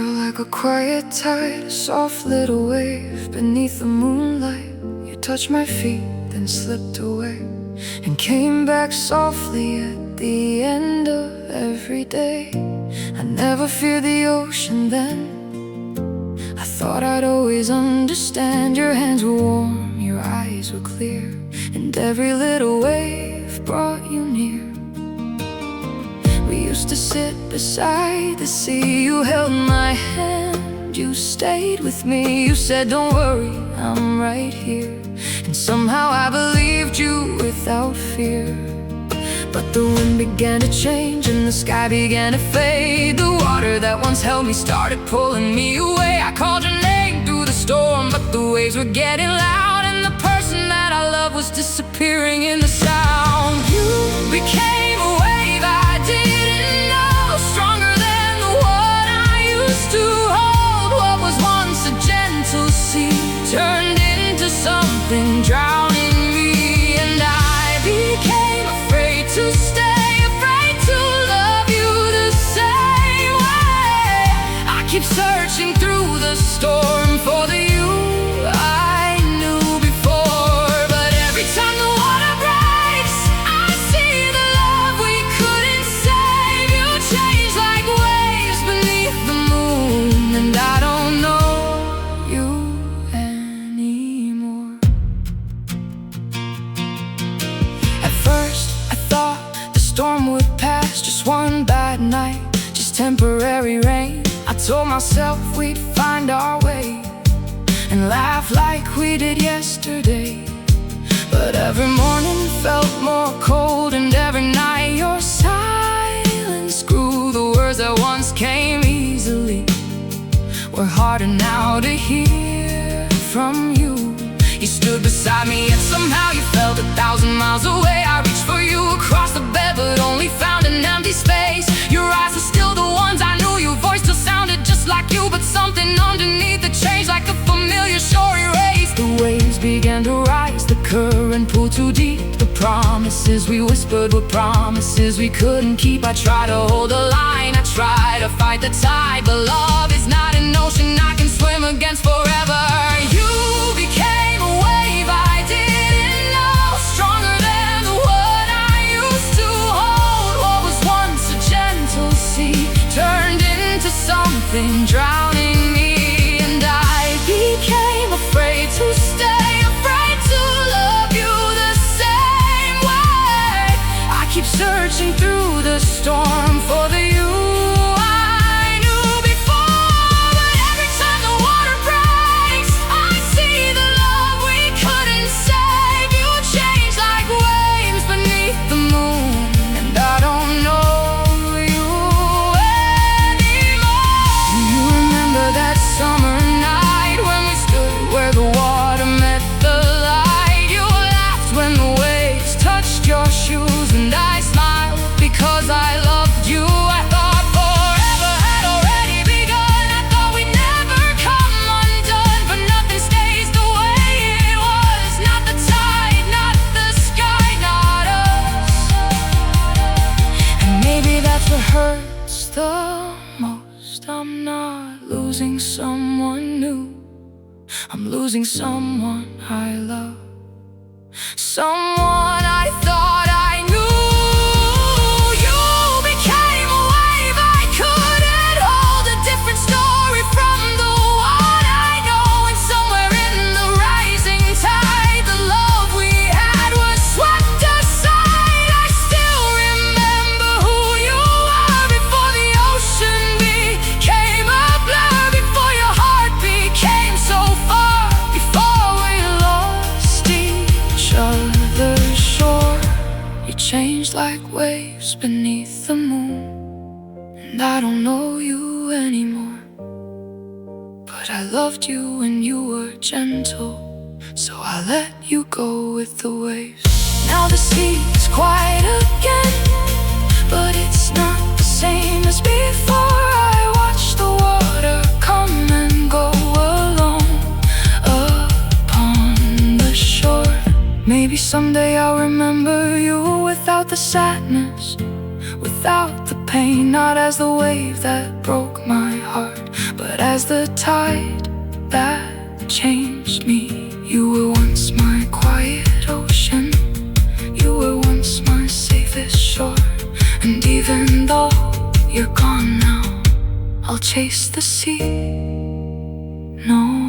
like a quiet tide, a soft little wave beneath the moonlight. You touched my feet, then slipped away, and came back softly at the end of every day. I never feared the ocean then. I thought I'd always understand. Your hands were warm, your eyes were clear, and every little wave brought you near. We used to sit beside the sea. You held my hand, you stayed with me. You said, don't worry, I'm right here. And somehow I believed you without fear. But the wind began to change and the sky began to fade. The water that once held me started pulling me away. I called your name through the storm, but the waves were getting loud, and the person that I loved was disappearing in the sound. You became a wave I didn't know, stronger than the one I used to hold. What was once a gentle sea turned into something drowning me, and I became afraid to stay, afraid to love you the same way. I keep searching through the storm for the you I knew before. But every time the water breaks, I see the love we couldn't save. You change like waves beneath the moon, and I don't know you anymore. At first I thought the storm would pass, just one bad night, just temporary rain. I told myself we'd find our way and laugh like we did yesterday. But every morning felt more cold, and every night your silence grew. The words that once came easily were harder now to hear from you. You stood beside me, yet somehow you felt 1,000 miles away. I reached for you across the bed, but only found an empty space. Your eyes were still the ones I knew. Your voice still sounded just like you, but something underneath it changed, like a familiar shore erased. The waves began to rise, the current pulled too deep. The promises we whispered were promises we couldn't keep. I tried to hold the line, I tried to fight the tide, but love is not an ocean I can swim against forever. You became a wave I didn't know, stronger than the one I used to hold. What was once a gentle sea turned into something drowning me, and I became afraid to stay, afraid to love you the same way. I keep searching through the storm for the you I knew before. But every time the water breaks, I see the love we couldn't save. You change like waves beneath the moon, and I don't know you anymore. Do you remember that summer night when we stood where the water met the light? You laughed when the waves touched your shoes, and I smiled because I loved you. I thought forever had already begun. I thought we'd never come undone, but nothing stays the way it was. Not the tide, not the sky, not us. And maybe that's what hurts the most. I'm not losing someone new, I'm losing someone I love, someone I thought I knew. You became a wave I couldn't hold, a different story from the one I know. And somewhere in the rising tide, the love we had was swept aside. I still remember who you were before the ocean became a blur, before your heart became so far, before we lost each other's shore. You changed like waves beneath the moon, and I don't know you anymore. But I loved you when you were gentle, so I let you go with the waves. Now the sea is quiet again, but it's not the same as before. I watch the water come and go alone upon the shore. Maybe someday I'll remember you without the sadness, without the pain, not as the wave that broke my heart, but as the tide that changed me. You were once my quiet ocean, you were once my safest shore, and even though you're gone now, I'll chase the sea no